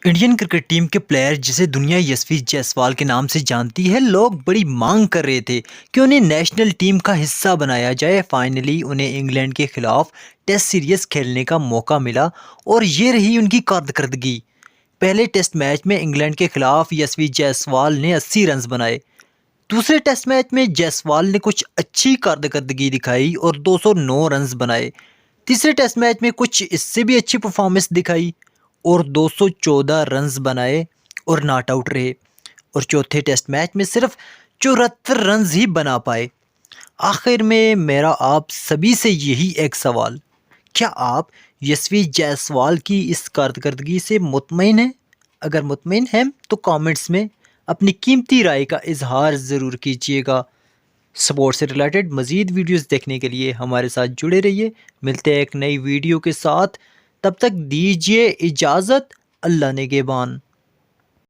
Indian cricket team کے player جسے دنیا یشوی جائسوال کے نام سے جانتی ہے، لوگ بڑی مانگ کر رہے تھے کہ انہیں نیشنل ٹیم کا حصہ بنایا جائے۔ فائنلی انہیں انگلینڈ کے خلاف ٹیسٹ سیریز کھیلنے کا موقع ملا اور یہ رہی ان کی کارکردگی۔ پہلے ٹیسٹ میچ میں انگلینڈ کے خلاف یشوی جائسوال نے 80 رنز بنائے۔ دوسرے ٹیسٹ میچ میں جائسوال نے کچھ اچھی کارکردگی دکھائی اور 209 رنز بنائے۔ تیسرے ٹیسٹ میچ میں کچھ اس سے بھی اچھی پرفارمنس دکھائی اور 214 رنز بنائے اور ناٹ آؤٹ رہے، اور چوتھے ٹیسٹ میچ میں صرف 74 رنز ہی بنا پائے۔ آخر میں میرا آپ سبھی سے یہی ایک سوال، کیا آپ یشوی جائسوال کی اس کارکردگی سے مطمئن ہیں؟ اگر مطمئن ہیں تو کامنٹس میں اپنی قیمتی رائے کا اظہار ضرور کیجیے گا۔ سپورٹ سے ریلیٹڈ مزید ویڈیوز دیکھنے کے لیے ہمارے ساتھ جڑے رہیے۔ ملتے ہیں ایک نئی ویڈیو کے ساتھ، تب تک دیجیے اجازت۔ اللہ نگہبان۔